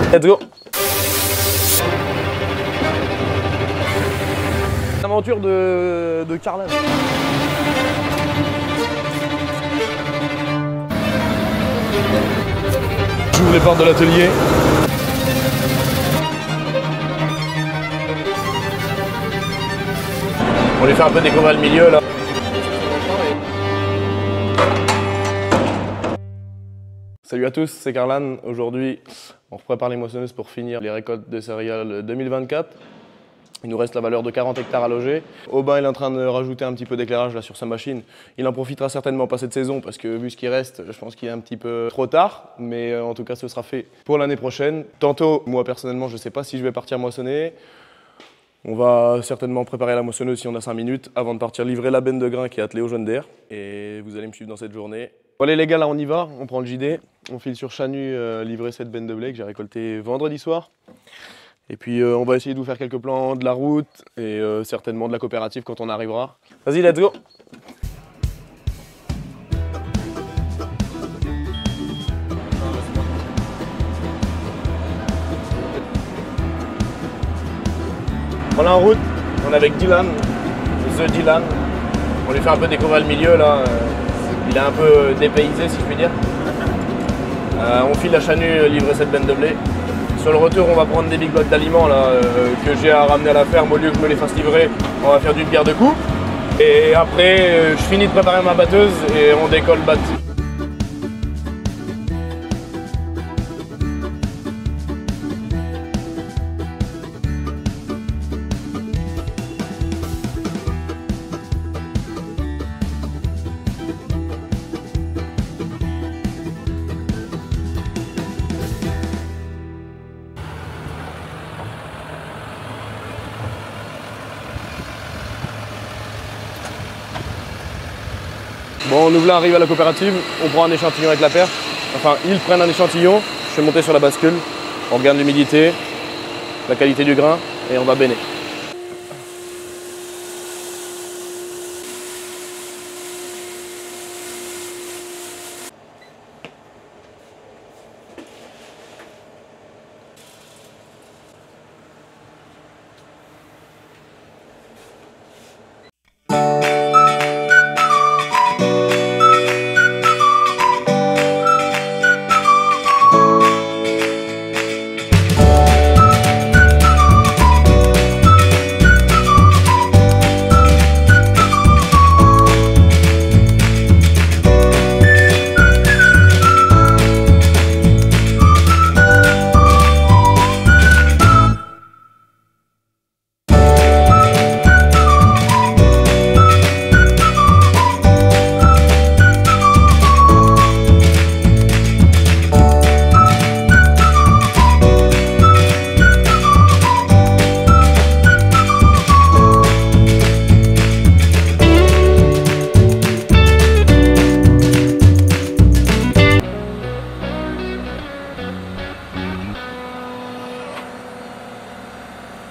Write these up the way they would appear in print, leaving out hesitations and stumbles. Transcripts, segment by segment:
Let's go. L'aventure de Carlan. J'ouvre les portes de l'atelier. On lui fait un peu découvrir le milieu là. Salut à tous, c'est Carlan. Aujourd'hui, on prépare les moissonneuses pour finir les récoltes de céréales 2024. Il nous reste la valeur de 40 hectares à loger. Aubin il est en train de rajouter un petit peu d'éclairage là sur sa machine. Il en profitera certainement pas cette saison parce que vu ce qui reste, je pense qu'il est un petit peu trop tard. Mais en tout cas, ce sera fait pour l'année prochaine. Tantôt, moi personnellement, je ne sais pas si je vais partir moissonner. On va certainement préparer la moissonneuse si on a 5 minutes avant de partir livrer la benne de grains qui est attelée au jaune d'air. Et vous allez me suivre dans cette journée. Bon, allez les gars, là on y va, on prend le JD. On file sur Chanu livrer cette benne de blé que j'ai récoltée vendredi soir. Et puis on va essayer de vous faire quelques plans de la route et certainement de la coopérative quand on arrivera. Vas-y, let's go! On est en route, on est avec Dylan, The Dylan. On lui fait un peu découvrir le milieu là. Il est un peu dépaysé si je puis dire. On file à Chanu livrer cette benne de blé. Sur le retour, on va prendre des big blocs d'aliments que j'ai à ramener à la ferme. Au lieu que je me les fasse livrer, on va faire d'une pierre deux coups. Et après, je finis de préparer ma batteuse et on décolle battre. Bon, nous voilà arrivés à la coopérative, on prend un échantillon avec la perche. Enfin, ils prennent un échantillon, je fais monter sur la bascule, on regarde l'humidité, la qualité du grain et on va béner.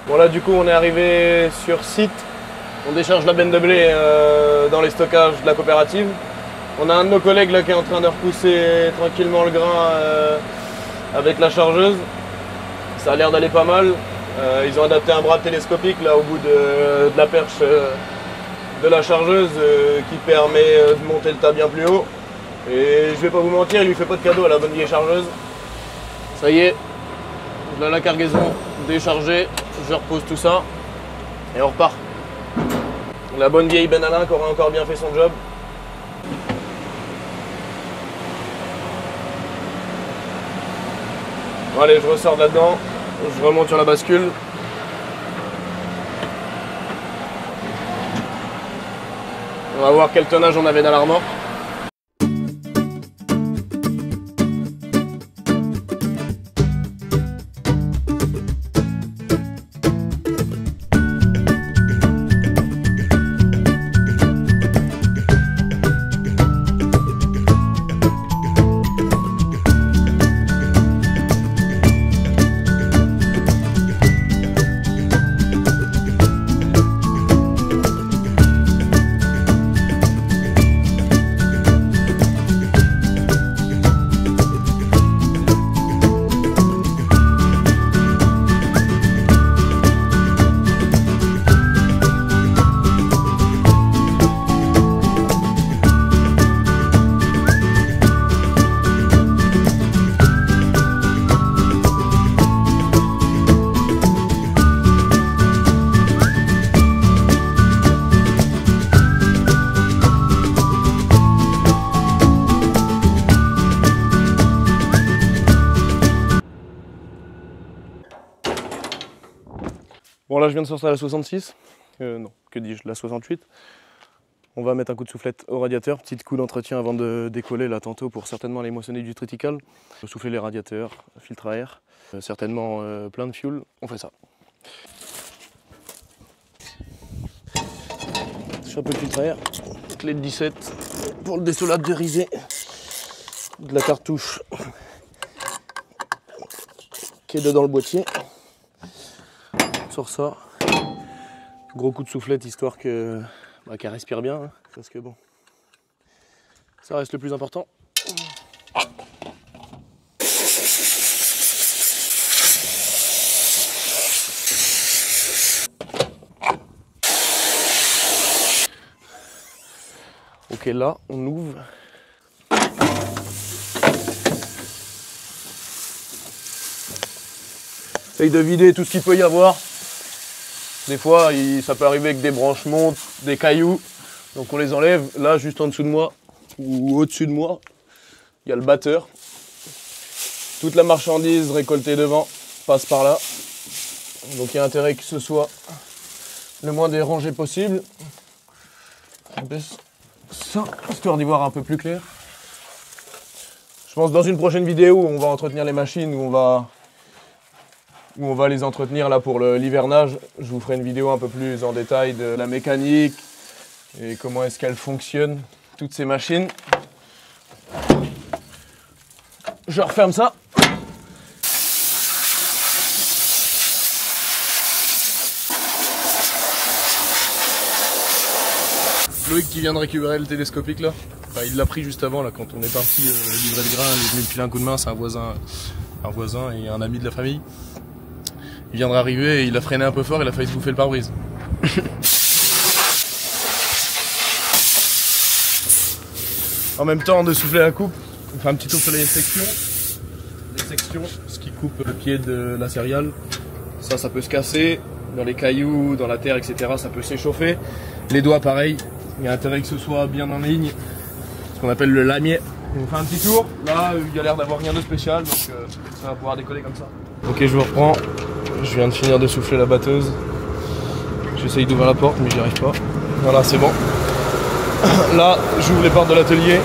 Bon là du coup on est arrivé sur site, on décharge la benne de blé dans les stockages de la coopérative. On a un de nos collègues là qui est en train de repousser tranquillement le grain avec la chargeuse. Ça a l'air d'aller pas mal. Ils ont adapté un bras télescopique là au bout de la perche de la chargeuse qui permet de monter le tas bien plus haut. Et je vais pas vous mentir, il lui fait pas de cadeau à la bonne vieille chargeuse. Ça y est, là la cargaison déchargée. Je repose tout ça et on repart. La bonne vieille benne à lin qui aura encore bien fait son job. Bon, allez, je ressors de là-dedans, je remonte sur la bascule. On va voir quel tonnage on avait dans la remorque. Bon là je viens de sortir la 66, non, que dis-je, la 68. On va mettre un coup de soufflette au radiateur, petit coup d'entretien avant de décoller là tantôt pour certainement aller moissonner du triticale. Souffler les radiateurs, filtre à air, certainement plein de fuel, on fait ça. Un peu de filtre à air, clé de 17 pour le dessolade de risée, de la cartouche qui est dedans le boîtier. On sort ça, gros coup de soufflette histoire que qu'elle respire bien, hein, parce que bon, ça reste le plus important. Ok, là, on ouvre. Essaye de vider tout ce qu'il peut y avoir. Des fois, ça peut arriver avec des branchements, des cailloux. Donc on les enlève. Là, juste en dessous de moi, ou au-dessus de moi, il y a le batteur. Toute la marchandise récoltée devant passe par là. Donc il y a intérêt que ce soit le moins dérangé possible. On baisse ça, histoire d'y voir un peu plus clair. Je pense dans une prochaine vidéo où on va entretenir les machines, où on va les entretenir là pour l'hivernage, je vous ferai une vidéo un peu plus en détail de la mécanique et comment est-ce qu'elles fonctionnent, toutes ces machines. Je referme ça. Loïc qui vient de récupérer le télescopique là, enfin, il l'a pris juste avant là quand on est parti livrer le grain, il est venu me filer un coup de main, c'est un voisin et un ami de la famille. Il vient d'arriver et il a freiné un peu fort, il a failli se bouffer le pare-brise. En même temps de souffler la coupe, on fait un petit tour sur les sections. Les sections, ce qui coupe le pied de la céréale, ça peut se casser, dans les cailloux, dans la terre, etc. ça peut s'échauffer. Les doigts pareil. Il y a intérêt que ce soit bien en ligne, ce qu'on appelle le lamier. On fait un petit tour, là il y a l'air d'avoir rien de spécial, donc ça va pouvoir décoller comme ça. Ok, je vous reprends, je viens de finir de souffler la batteuse. J'essaye d'ouvrir la porte mais j'y arrive pas. Voilà, c'est bon. Là, j'ouvre les portes de l'atelier,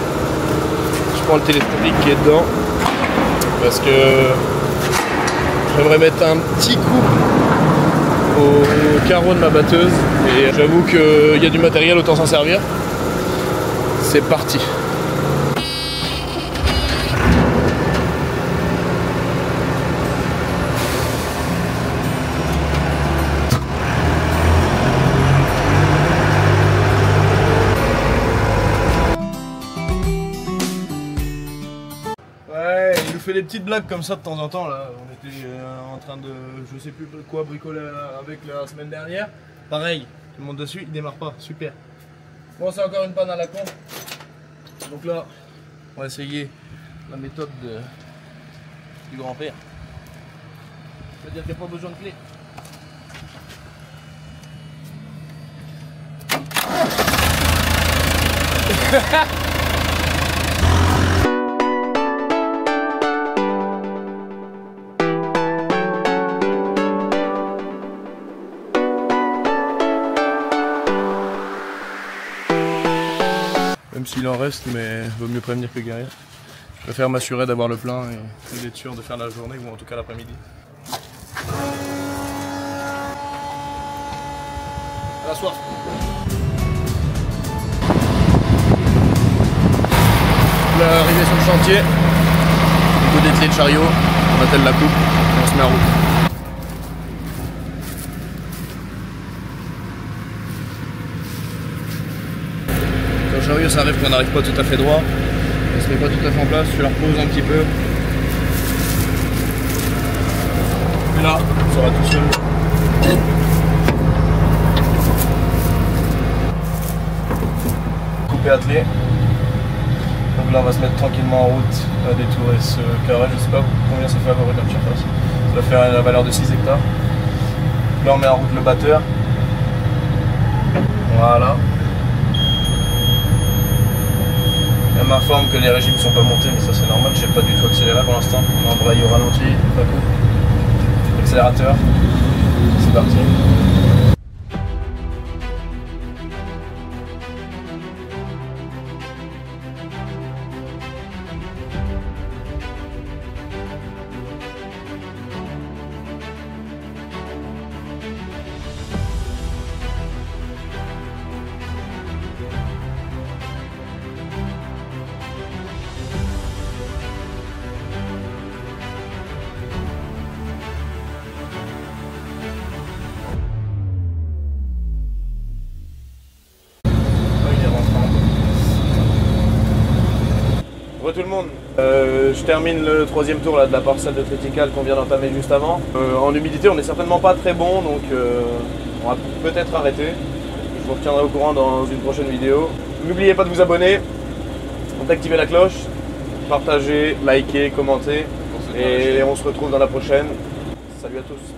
je prends le télescopique qui est dedans, parce que j'aimerais mettre un petit coup au carreau de ma batteuse et j'avoue qu'il y a du matériel, autant s'en servir. C'est parti. Ouais, il nous fait des petites blagues comme ça de temps en temps là. On était en train de, je sais plus quoi, bricoler avec la semaine dernière. Pareil, tout le monde dessus, il démarre pas, super. Bon, c'est encore une panne à la con. Donc là, on va essayer la méthode du grand-père. C'est-à-dire qu'il n'y a pas besoin de clé. Même s'il en reste, mais vaut mieux prévenir que guérir. Je préfère m'assurer d'avoir le plein et d'être sûr de faire la journée ou en tout cas l'après-midi. À la soif. L'arrivée sur le chantier, au bout des clés de chariot, on attelle la coupe et on se met en route. Le chariot, ça arrive qu'on n'arrive pas tout à fait droit, on se met pas tout à fait en place, tu la reposes un petit peu. Et là, ça va tout seul. Coupé attelé. Donc là, on va se mettre tranquillement en route à détourer ce carré. Je sais pas combien ça fait à peu près comme surface. Ça va faire la valeur de 6 hectares. Là, on met en route le batteur. Voilà. Elle m'informe que les régimes sont pas montés, mais ça c'est normal, j'ai pas du tout accéléré pour l'instant. On embraye au ralenti, pas coup, l'accélérateur. C'est parti. Bonjour tout le monde, je termine le 3e tour là, de la parcelle de triticale qu'on vient d'entamer juste avant. En humidité on n'est certainement pas très bon, donc on va peut-être arrêter. Je vous retiendrai au courant dans une prochaine vidéo. N'oubliez pas de vous abonner, d'activer la cloche, partager, liker, commenter et on se retrouve dans la prochaine. Salut à tous.